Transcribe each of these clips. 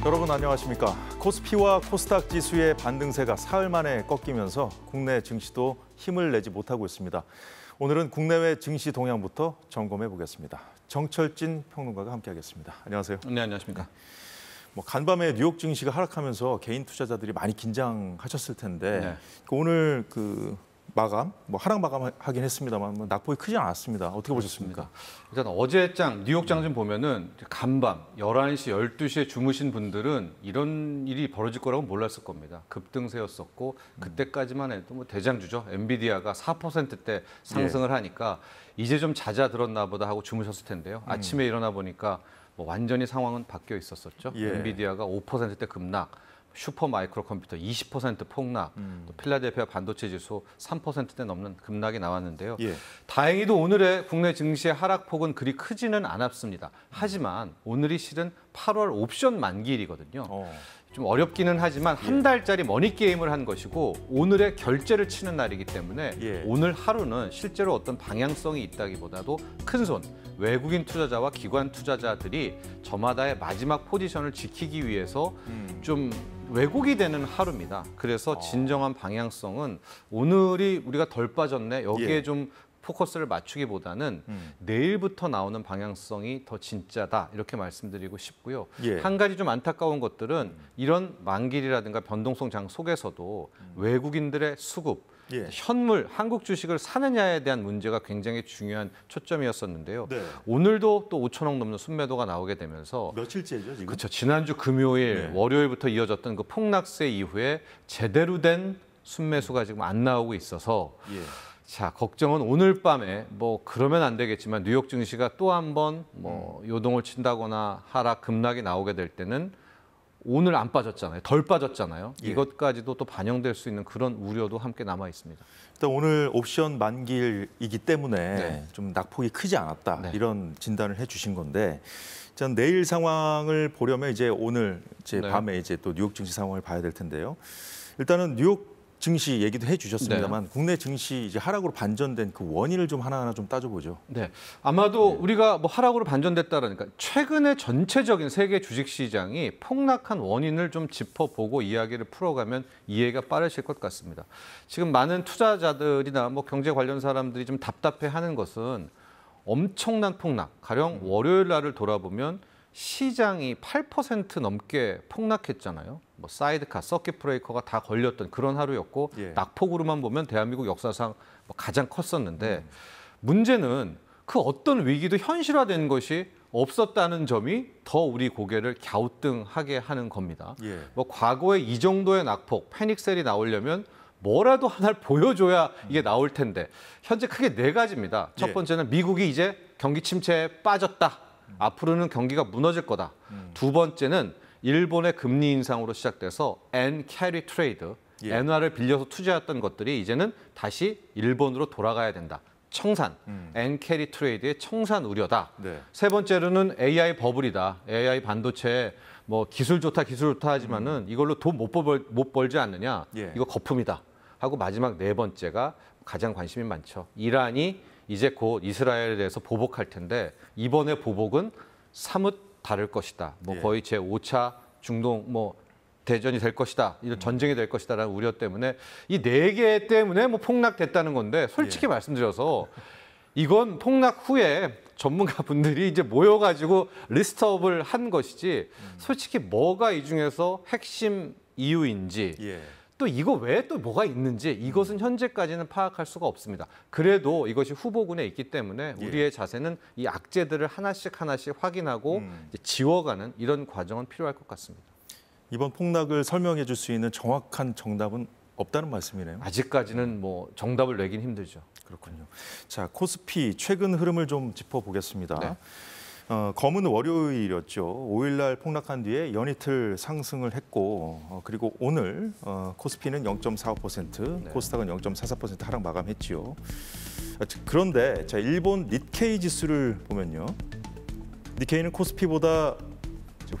여러분 안녕하십니까. 코스피와 코스닥 지수의 반등세가 사흘 만에 꺾이면서 국내 증시도 힘을 내지 못하고 있습니다. 오늘은 국내외 증시 동향부터 점검해 보겠습니다. 정철진 평론가가 함께하겠습니다. 안녕하세요. 네, 안녕하십니까. 간밤에 뉴욕 증시가 하락하면서 개인 투자자들이 많이 긴장하셨을 텐데 네. 오늘 마감, 하락 마감하긴 했습니다만 낙폭이 크지 않았습니다. 어떻게 보셨습니까? 일단 어제장 뉴욕장 좀 보면은 간밤 11시, 12시에 주무신 분들은 이런 일이 벌어질 거라고 몰랐을 겁니다. 급등세였었고 그때까지만 해도 대장주죠. 엔비디아가 4%대 상승을 하니까 이제 좀 잦아들었나 보다 하고 주무셨을 텐데요. 아침에 일어나 보니까 완전히 상황은 바뀌어 있었었죠. 엔비디아가 5%대 급락. 슈퍼 마이크로 컴퓨터 20% 폭락, 또 필라델피아 반도체 지수 3%대 넘는 급락이 나왔는데요. 다행히도 오늘의 국내 증시의 하락폭은 그리 크지는 않았습니다. 하지만 오늘이 실은 8월 옵션 만기일이거든요. 좀 어렵기는 하지만 한 달짜리 머니게임을 한 것이고 오늘의 결제를 치는 날이기 때문에 오늘 하루는 실제로 어떤 방향성이 있다기보다도 큰손, 외국인 투자자와 기관 투자자들이 저마다의 마지막 포지션을 지키기 위해서 좀 왜곡이 되는 하루입니다. 그래서 진정한 방향성은 오늘이 우리가 덜 빠졌네, 여기에 좀 포커스를 맞추기보다는 내일부터 나오는 방향성이 더 진짜다 이렇게 말씀드리고 싶고요. 한 가지 좀 안타까운 것들은 이런 만기일이라든가 변동성 장 속에서도 외국인들의 수급, 현물, 한국 주식을 사느냐에 대한 문제가 굉장히 중요한 초점이었었는데요. 오늘도 또 5천억 넘는 순매도가 나오게 되면서 며칠째죠, 지금? 그렇죠. 지난주 금요일, 월요일부터 이어졌던 그 폭락세 이후에 제대로 된 순매수가 지금 안 나오고 있어서 자, 걱정은 오늘 밤에 그러면 안 되겠지만 뉴욕 증시가 또 한 번 요동을 친다거나 하락 급락이 나오게 될 때는 오늘 안 빠졌잖아요. 덜 빠졌잖아요. 이것까지도 또 반영될 수 있는 그런 우려도 함께 남아 있습니다. 일단 오늘 옵션 만기일이기 때문에 좀 낙폭이 크지 않았다 이런 진단을 해주신 건데, 전 내일 상황을 보려면 이제 오늘 밤에 이제 또 뉴욕 증시 상황을 봐야 될 텐데요. 일단은 뉴욕 증시 얘기도 해주셨습니다만 국내 증시 이제 하락으로 반전된 그 원인을 좀 하나하나 좀 따져보죠. 아마도 우리가 하락으로 반전됐다라니까 최근에 전체적인 세계 주식시장이 폭락한 원인을 좀 짚어보고 이야기를 풀어가면 이해가 빠르실 것 같습니다. 지금 많은 투자자들이나 경제 관련 사람들이 좀 답답해하는 것은 엄청난 폭락, 가령 월요일 날을 돌아보면 시장이 8% 넘게 폭락했잖아요. 사이드카, 서킷 브레이커가 다 걸렸던 그런 하루였고 낙폭으로만 보면 대한민국 역사상 가장 컸었는데 문제는 그 어떤 위기도 현실화된 것이 없었다는 점이 더 우리 고개를 갸우뚱하게 하는 겁니다. 과거에 이 정도의 낙폭, 패닉셀이 나오려면 뭐라도 하나를 보여줘야 이게 나올 텐데 현재 크게 네 가지입니다. 첫 번째는 미국이 이제 경기 침체에 빠졌다. 앞으로는 경기가 무너질 거다. 두 번째는 일본의 금리 인상으로 시작돼서 엔 캐리 트레이드, 엔화를 빌려서 투자했던 것들이 이제는 다시 일본으로 돌아가야 된다. 청산, 엔 캐리 트레이드의 청산 우려다. 세 번째로는 AI 버블이다. AI 반도체 기술 좋다 하지만은 이걸로 돈 못 벌지 않느냐. 이거 거품이다. 하고 마지막 네 번째가 가장 관심이 많죠. 이란이 이제 곧 이스라엘에 대해서 보복할 텐데 이번에 보복은 사뭇 다를 것이다. 거의 제5차 중동 대전이 될 것이다. 이런 전쟁이 될 것이다라는 우려 때문에 이 네 개 때문에 폭락됐다는 건데 솔직히 말씀드려서 이건 폭락 후에 전문가 분들이 이제 모여가지고 리스트업을 한 것이지 솔직히 뭐가 이 중에서 핵심 이유인지 또 이거 외에 또 뭐가 있는지 이것은 현재까지는 파악할 수가 없습니다. 그래도 이것이 후보군에 있기 때문에 우리의 자세는 이 악재들을 하나씩 확인하고 이제 지워가는 이런 과정은 필요할 것 같습니다. 이번 폭락을 설명해 줄 수 있는 정확한 정답은 없다는 말씀이네요. 아직까지는 정답을 내긴 힘들죠. 그렇군요. 자, 코스피 최근 흐름을 좀 짚어보겠습니다. 검은 월요일이었죠. 5일 날 폭락한 뒤에 연이틀 상승을 했고 그리고 오늘 코스피는 0.45%, 코스닥은 0.44% 하락 마감했지요. 그런데 일본 니케이 지수를 보면요. 니케이는 코스피보다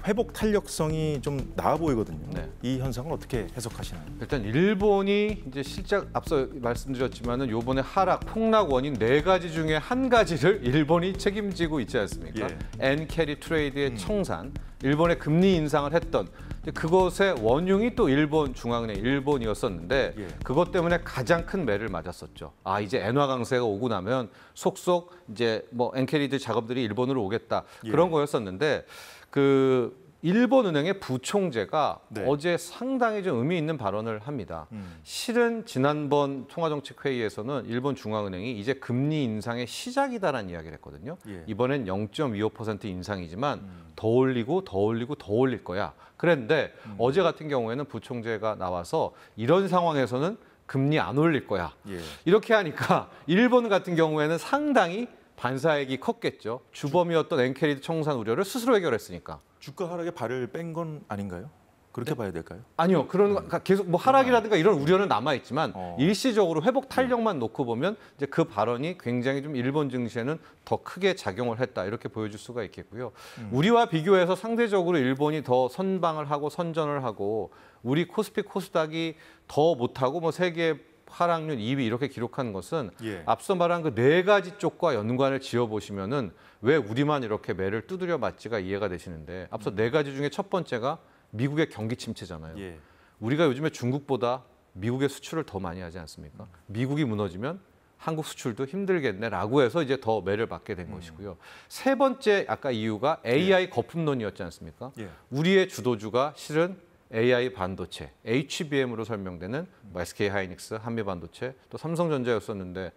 회복 탄력성이 좀 나아 보이거든요. 네. 이 현상을 어떻게 해석하시나요? 일단 일본이 이제 실제 앞서 말씀드렸지만은 요번에 하락 폭락 원인 4가지 중에 한 가지를 일본이 책임지고 있지 않습니까? 예. 엔캐리 트레이드의 청산, 일본의 금리 인상을 했던 그것의 원흉이 또 일본 중앙은행 일본이었었는데 예. 그것 때문에 가장 큰 매를 맞았었죠. 아 이제 엔화 강세가 오고 나면 속속 이제 뭐 엔캐리드 자금들이 일본으로 오겠다 그런 예. 거였었는데 그 일본은행의 부총재가 네. 어제 상당히 좀 의미 있는 발언을 합니다. 실은 지난번 통화정책회의에서는 일본 중앙은행이 이제 금리 인상의 시작이다라는 이야기를 했거든요. 예. 이번엔 0.25% 인상이지만 더 올리고 더 올리고 더 올릴 거야. 그런데 어제 같은 경우에는 부총재가 나와서 이런 상황에서는 금리 안 올릴 거야. 예. 이렇게 하니까 일본 같은 경우에는 상당히 반사액이 컸겠죠. 주범이었던 엔캐리드 청산 우려를 스스로 해결했으니까. 주가 하락에 발을 뺀 건 아닌가요? 그렇게 봐야 될까요? 아니요. 그런 계속 뭐 하락이라든가 이런 우려는 남아 있지만 어. 일시적으로 회복 탄력만 놓고 보면 이제 그 발언이 굉장히 좀 일본 증시에는 더 크게 작용을 했다 이렇게 보여줄 수가 있겠고요. 우리와 비교해서 상대적으로 일본이 더 선방을 하고 선전을 하고 우리 코스피 코스닥이 더 못하고 뭐 세계 하락률 2위 이렇게 기록한 것은 예. 앞서 말한 그 4가지 쪽과 연관을 지어 보시면은 왜 우리만 이렇게 매를 두드려 맞지가 이해가 되시는데 앞서 4가지 중에 첫 번째가 미국의 경기 침체잖아요. 예. 우리가 요즘에 중국보다 미국의 수출을 더 많이 하지 않습니까? 미국이 무너지면 한국 수출도 힘들겠네라고 해서 이제 더 매를 받게 된 것이고요. 세 번째 아까 이유가 AI 거품론이었지 않습니까? 예. 우리의 주도주가 실은 AI 반도체, HBM으로 설명되는 뭐 SK 하이닉스, 한미 반도체, 또 삼성전자였었는데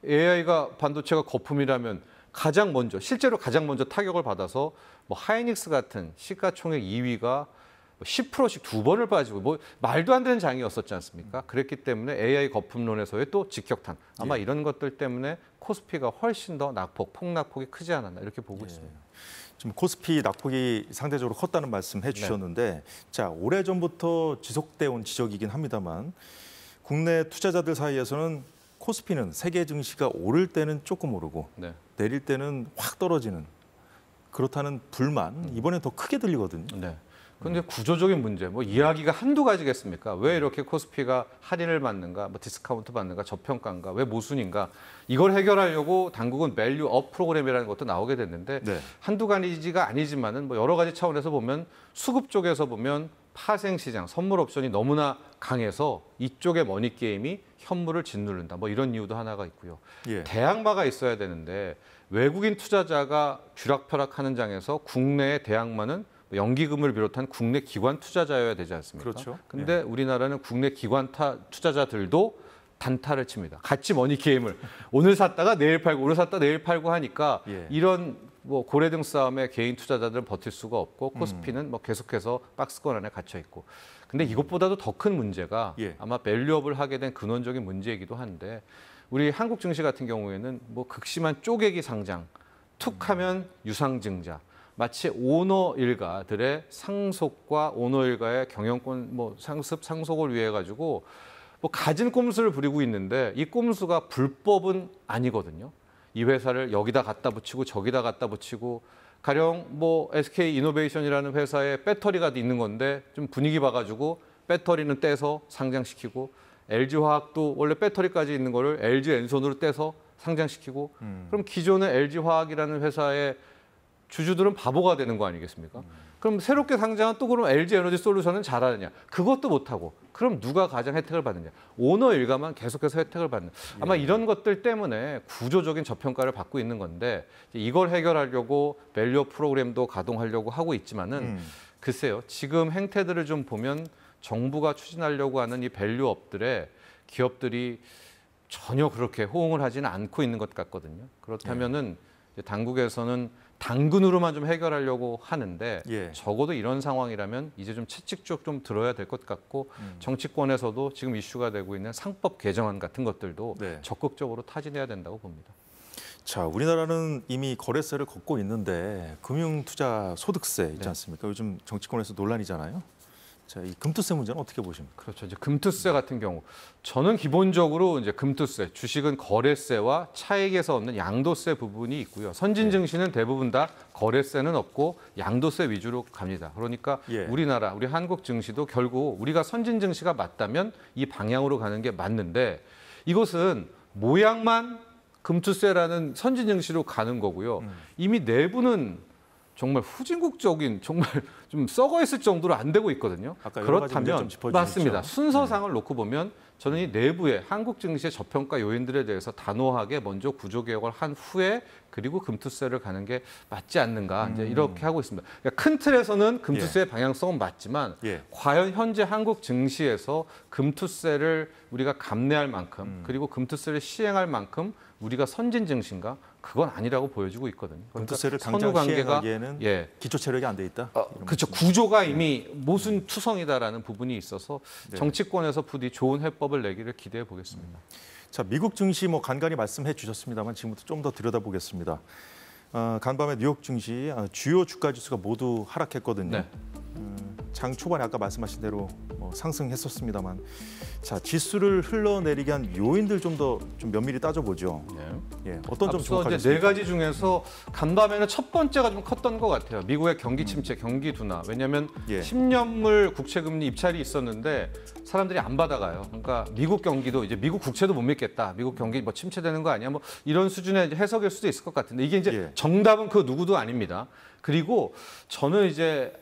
AI가 반도체가 거품이라면 가장 먼저 실제로 가장 먼저 타격을 받아서 뭐 하이닉스 같은 시가총액 2위가 10%씩 2번을 빠지고 뭐 말도 안 되는 장이었었지 않습니까? 그랬기 때문에 AI 거품론에서의 또 직격탄 아마 예. 이런 것들 때문에 코스피가 훨씬 더 낙폭, 폭락폭이 크지 않았나 이렇게 보고 있습니다. 지금 코스피 낙폭이 상대적으로 컸다는 말씀 해주셨는데 자 오래전부터 지속돼 온 지적이긴 합니다만 국내 투자자들 사이에서는 코스피는 세계 증시가 오를 때는 조금 오르고 네. 내릴 때는 확 떨어지는 그렇다는 불만 이번에 더 크게 들리거든요. 네. 그런데 구조적인 문제, 뭐 이야기가 한두 가지겠습니까? 왜 이렇게 코스피가 할인을 받는가, 뭐 디스카운트 받는가, 저평가인가, 왜 모순인가? 이걸 해결하려고 당국은 밸류 업 프로그램이라는 것도 나오게 됐는데 네. 한두 가지가 아니지만은 뭐 여러 가지 차원에서 보면 수급 쪽에서 보면 파생 시장, 선물 옵션이 너무나 강해서 이쪽의 머니 게임이 현물을 짓누른다. 뭐 이런 이유도 하나가 있고요. 예. 대항마가 있어야 되는데 외국인 투자자가 쥐락펴락하는 장에서 국내의 대항마는 연기금을 비롯한 국내 기관 투자자여야 되지 않습니까? 그렇죠. 근데 우리나라는 국내 기관 투자자들도 단타를 칩니다. 같이 머니 게임을 오늘 샀다가 내일 팔고 오늘 샀다 내일 팔고 하니까 예. 이런 뭐 고래등 싸움에 개인 투자자들은 버틸 수가 없고 코스피는 뭐 계속해서 박스권 안에 갇혀 있고. 근데 이것보다도 더 큰 문제가 예. 아마 밸류업을 하게 된 근원적인 문제이기도 한데 우리 한국 증시 같은 경우에는 뭐 극심한 쪼개기 상장, 툭하면 유상증자. 마치 오너 일가들의 상속과 오너 일가의 경영권 뭐 상습 상속을 위해 가지고 뭐 가진 꼼수를 부리고 있는데 이 꼼수가 불법은 아니거든요. 이 회사를 여기다 갖다 붙이고 저기다 갖다 붙이고 가령 뭐 SK 이노베이션이라는 회사에 배터리가 있는 건데 좀 분위기 봐가지고 배터리는 떼서 상장시키고 LG 화학도 원래 배터리까지 있는 거를 LG 엔손으로 떼서 상장시키고 그럼 기존의 LG 화학이라는 회사의 주주들은 바보가 되는 거 아니겠습니까? 그럼 새롭게 상장한 또 그럼 LG 에너지 솔루션은 잘하느냐? 그것도 못하고 그럼 누가 가장 혜택을 받느냐? 오너 일가만 계속해서 혜택을 받는. 아마 이런 것들 때문에 구조적인 저평가를 받고 있는 건데 이걸 해결하려고 밸류업 프로그램도 가동하려고 하고 있지만은 글쎄요. 지금 행태들을 좀 보면 정부가 추진하려고 하는 이 밸류업들의 기업들이 전혀 그렇게 호응을 하지는 않고 있는 것 같거든요. 그렇다면은 당국에서는 당근으로만 좀 해결하려고 하는데 예. 적어도 이런 상황이라면 이제 좀 채찍 좀 들어야 될 것 같고 정치권에서도 지금 이슈가 되고 있는 상법 개정안 같은 것들도 네. 적극적으로 타진해야 된다고 봅니다. 자, 우리나라는 이미 거래세를 걷고 있는데 금융투자 소득세 있지 않습니까? 요즘 정치권에서 논란이잖아요. 자, 이 금투세 문제는 어떻게 보십니까? 그렇죠. 이제 금투세 같은 경우 저는 기본적으로 이제 금투세, 주식은 거래세와 차익에서 얻는 양도세 부분이 있고요. 선진 증시는 대부분 다 거래세는 없고 양도세 위주로 갑니다. 그러니까 우리나라, 우리 한국 증시도 결국 우리가 선진 증시가 맞다면 이 방향으로 가는 게 맞는데 이것은 모양만 금투세라는 선진 증시로 가는 거고요. 이미 내부는 정말 후진국적인 정말 좀 썩어 있을 정도로 안 되고 있거든요. 아까 여러 가지 문제 좀 짚어주셨죠. 맞습니다. 순서상을 놓고 보면 저는 이 내부의 한국 증시의 저평가 요인들에 대해서 단호하게 먼저 구조 개혁을 한 후에 그리고 금투세를 가는 게 맞지 않는가 이제 이렇게 하고 있습니다. 그러니까 큰 틀에서는 금투세의 방향성은 맞지만 과연 현재 한국 증시에서 금투세를 우리가 감내할 만큼 그리고 금투세를 시행할 만큼 우리가 선진 증시인가? 그건 아니라고 보여지고 있거든요. 그러니까 금투세를 당장 시행하기에는 기초 체력이 안 돼 있다. 그렇죠. 구조가 이미 모순투성이다라는 부분이 있어서 정치권에서 부디 좋은 해법을 내기를 기대해 보겠습니다. 자, 미국 증시 뭐 간간히 말씀해 주셨습니다만 지금부터 좀 더 들여다보겠습니다. 간밤에 뉴욕 증시 주요 주가 지수가 모두 하락했거든요. 장 초반에 아까 말씀하신 대로 상승했었습니다만, 자, 지수를 흘러내리게 한 요인들 좀 더 좀 면밀히 따져보죠. 어떤 점 앞서 이제 네 가지 중에서 간밤에는 첫 번째가 좀 컸던 것 같아요. 미국의 경기 침체, 경기 둔화. 왜냐하면 10년물 국채 금리 입찰이 있었는데 사람들이 안 받아가요. 그러니까 미국 경기도 이제 미국 국채도 못 믿겠다. 미국 경기 뭐 침체되는 거 아니야? 뭐 이런 수준의 이제 해석일 수도 있을 것 같은데 이게 이제 정답은 그 누구도 아닙니다. 그리고 저는 이제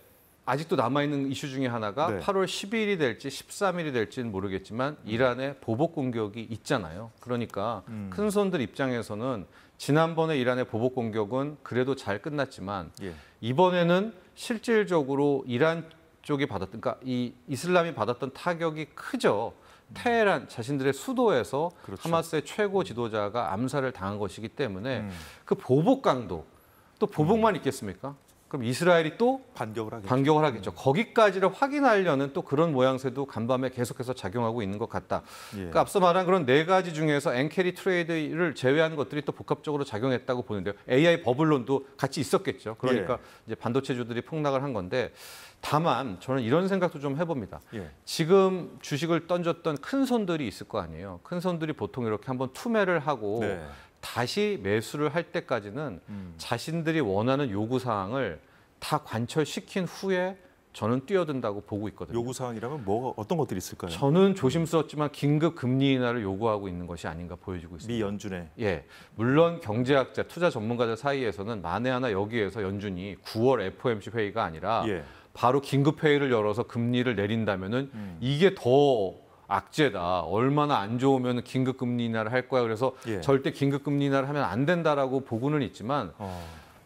아직도 남아있는 이슈 중에 하나가 8월 12일이 될지 13일이 될지는 모르겠지만 이란의 보복 공격이 있잖아요. 그러니까 큰 손들 입장에서는 지난번에 이란의 보복 공격은 그래도 잘 끝났지만 이번에는 실질적으로 이란 쪽이 받았던, 그러니까 이 이슬람이 받았던 타격이 크죠. 테헤란 자신들의 수도에서 하마스의 최고 지도자가 암살을 당한 것이기 때문에 그 보복 강도, 또 보복만 있겠습니까? 그럼 이스라엘이 또 반격을 하겠죠. 거기까지를 확인하려는 또 그런 모양새도 간밤에 계속해서 작용하고 있는 것 같다. 그러니까 앞서 말한 그런 네 가지 중에서 엔캐리 트레이드를 제외한 것들이 또 복합적으로 작용했다고 보는데요. AI 버블론도 같이 있었겠죠. 그러니까 이제 반도체주들이 폭락을 한 건데, 다만 저는 이런 생각도 좀 해봅니다. 지금 주식을 던졌던 큰 손들이 있을 거 아니에요. 큰 손들이 보통 이렇게 한번 투매를 하고 다시 매수를 할 때까지는 자신들이 원하는 요구사항을 다 관철시킨 후에 저는 뛰어든다고 보고 있거든요. 요구사항이라면 어떤 것들이 있을까요? 저는 조심스럽지만 긴급 금리 인하를 요구하고 있는 것이 아닌가 보여지고 있습니다. 미 연준에. 물론 경제학자, 투자 전문가들 사이에서는 만에 하나 여기에서 연준이 9월 FOMC 회의가 아니라 바로 긴급 회의를 열어서 금리를 내린다면은 이게 더 악재다. 얼마나 안 좋으면 긴급 금리 인하를 할 거야. 그래서 절대 긴급 금리 인하를 하면 안 된다라고 보고는 있지만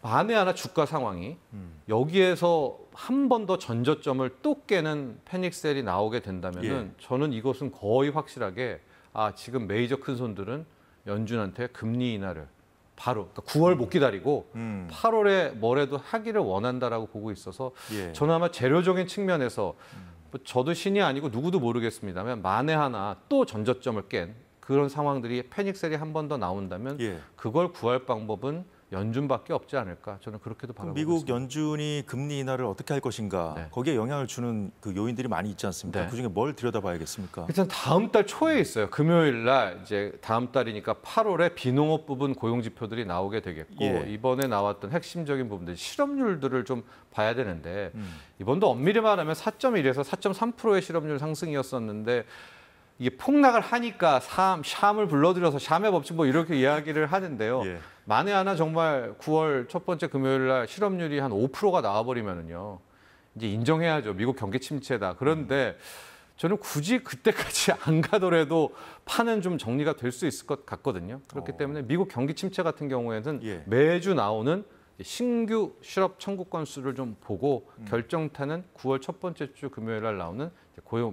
만에 하나 주가 상황이 여기에서 한 번 더 전저점을 또 깨는 패닉셀이 나오게 된다면은 저는 이것은 거의 확실하게 지금 메이저 큰 손들은 연준한테 금리 인하를 바로 그러니까 9월 못 기다리고 8월에 뭐래도 하기를 원한다라고 보고 있어서 저는 아마 재료적인 측면에서 저도 신이 아니고 누구도 모르겠습니다만 만에 하나 또 전저점을 깬 그런 상황들이 패닉셀이 한 번 더 나온다면 그걸 구할 방법은 연준밖에 없지 않을까, 저는 그렇게도 바라보고 미국 있습니다. 연준이 금리 인하를 어떻게 할 것인가, 거기에 영향을 주는 그 요인들이 많이 있지 않습니까? 그중에 뭘 들여다봐야겠습니까? 일단 다음 달 초에 있어요. 금요일 날 이제 다음 달이니까 8월에 비농업 부분 고용 지표들이 나오게 되겠고 이번에 나왔던 핵심적인 부분들 실업률들을 좀 봐야 되는데 이번도 엄밀히 말하면 4.1에서 4.3%의 실업률 상승이었었는데 이게 폭락을 하니까 샴을 불러들여서 샴의 법칙 뭐 이렇게 이야기를 하는데요. 만에 하나 정말 9월 첫 번째 금요일 날 실업률이 한 5%가 나와버리면은요, 이제 인정해야죠. 미국 경기 침체다. 그런데 저는 굳이 그때까지 안 가더라도 판은 좀 정리가 될 수 있을 것 같거든요. 그렇기 때문에 미국 경기 침체 같은 경우에는 매주 나오는 신규 실업 청구 건수를 좀 보고 결정타는 9월 첫 번째 주 금요일 날 나오는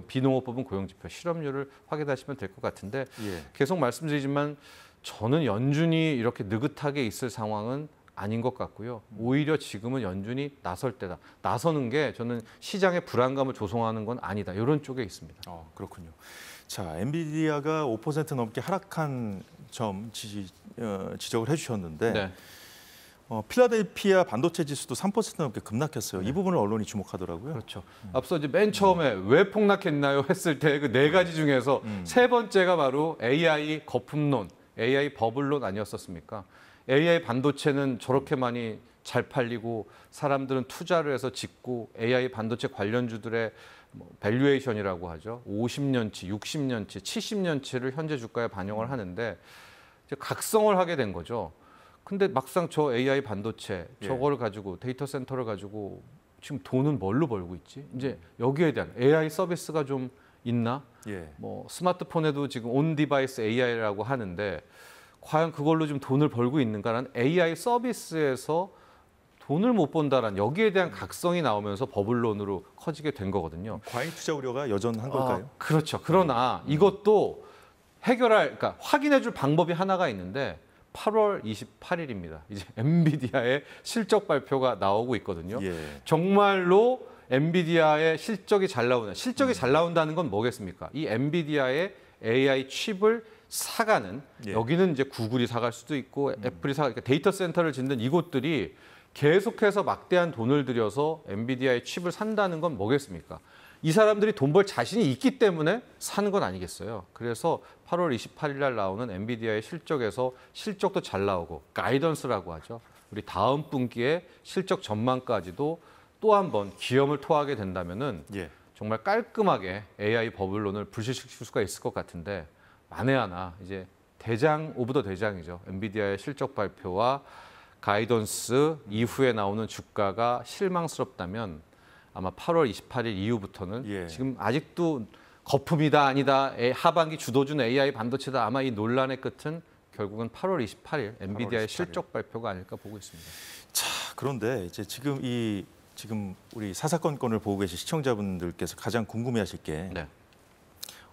비농업 부분 고용지표 실업률을 확인하시면 될 것 같은데 계속 말씀드리지만 저는 연준이 이렇게 느긋하게 있을 상황은 아닌 것 같고요. 오히려 지금은 연준이 나설 때다. 나서는 게 저는 시장의 불안감을 조성하는 건 아니다. 이런 쪽에 있습니다. 그렇군요. 자, 엔비디아가 5% 넘게 하락한 점 지적을 해주셨는데 필라델피아 반도체 지수도 3% 넘게 급락했어요. 이 부분을 언론이 주목하더라고요. 그렇죠. 앞서 이제 맨 처음에 왜 폭락했나요 했을 때 그 네 가지 중에서 세 번째가 바로 AI 거품론, AI 버블론 아니었었습니까? AI 반도체는 저렇게 많이 잘 팔리고 사람들은 투자를 해서 짓고 AI 반도체 관련주들의 밸류에이션이라고 하죠. 50년치, 60년치, 70년치를 현재 주가에 반영을 하는데 이제 각성을 하게 된 거죠. 근데 막상 저 AI 반도체 저거를 가지고 데이터 센터를 가지고 지금 돈은 뭘로 벌고 있지? 이제 여기에 대한 AI 서비스가 좀 있나? 뭐 스마트폰에도 지금 온 디바이스 AI라고 하는데 과연 그걸로 좀 돈을 벌고 있는가라는 AI 서비스에서 돈을 못 본다라는 여기에 대한 각성이 나오면서 버블론으로 커지게 된 거거든요. 과잉 투자 우려가 여전한 걸까요? 그렇죠. 그러나 이것도 그러니까 확인해줄 방법이 하나가 있는데 8월 28일입니다. 이제 엔비디아의 실적 발표가 나오고 있거든요. 정말로 엔비디아의 실적이 잘 나온다는 건 뭐겠습니까? 이 엔비디아의 AI 칩을 사가는 여기는 이제 구글이 사갈 수도 있고 애플이 그러니까 데이터 센터를 짓는 이곳들이 계속해서 막대한 돈을 들여서 엔비디아의 칩을 산다는 건 뭐겠습니까? 이 사람들이 돈 벌 자신이 있기 때문에 사는 건 아니겠어요. 그래서 8월 28일 날 나오는 엔비디아의 실적에서 실적도 잘 나오고 가이던스라고 하죠. 우리 다음 분기에 실적 전망까지도 또 한 번 기염을 토하게 된다면은 정말 깔끔하게 AI 버블론을 불식시킬 수가 있을 것 같은데 만에 하나 이제 대장 오브 더 대장이죠. 엔비디아의 실적 발표와 가이던스 이후에 나오는 주가가 실망스럽다면 아마 8월 28일 이후부터는 지금 아직도 거품이다 아니다 하반기 주도주는 AI 반도체다 아마 이 논란의 끝은 결국은 8월 28일 엔비디아의 실적 발표가 아닐까 보고 있습니다. 자, 그런데 이제 지금 우리 사사건건을 보고 계신 시청자분들께서 가장 궁금해하실 게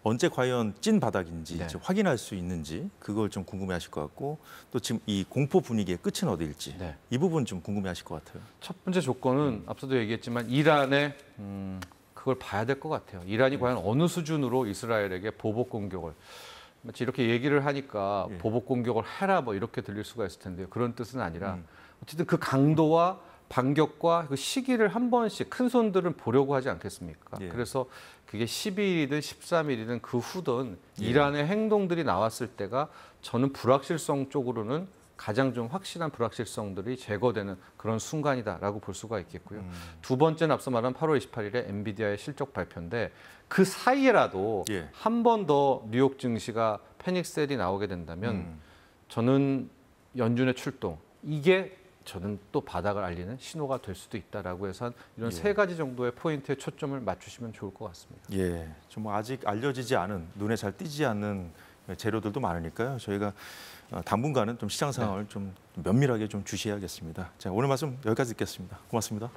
언제 과연 찐 바닥인지 확인할 수 있는지 그걸 좀 궁금해하실 것 같고 또 지금 이 공포 분위기의 끝은 어디일지 이 부분 좀 궁금해하실 것 같아요. 첫 번째 조건은 앞서도 얘기했지만 이란의 그걸 봐야 될 것 같아요. 이란이 과연 어느 수준으로 이스라엘에게 보복 공격을 마치 이렇게 얘기를 하니까 보복 공격을 해라 뭐 이렇게 들릴 수가 있을 텐데요. 그런 뜻은 아니라 어쨌든 그 강도와 반격과 그 시기를 한 번씩 큰 손들은 보려고 하지 않겠습니까? 그래서 그게 12일이든 13일이든 그 후든 이란의 행동들이 나왔을 때가 저는 불확실성 쪽으로는 가장 좀 확실한 불확실성들이 제거되는 그런 순간이다라고 볼 수가 있겠고요. 두 번째는 앞서 말한 8월 28일에 엔비디아의 실적 발표인데 그 사이에라도 한 번 더 뉴욕 증시가 패닉셀이 나오게 된다면 저는 연준의 출동 이게 저는 또 바닥을 알리는 신호가 될 수도 있다라고 해서 이런 세 가지 정도의 포인트에 초점을 맞추시면 좋을 것 같습니다. 좀 아직 알려지지 않은 눈에 잘 띄지 않는 재료들도 많으니까요. 저희가 당분간은 좀 시장 상황을 좀 면밀하게 좀 주시해야겠습니다. 자, 오늘 말씀 여기까지 듣겠습니다. 고맙습니다.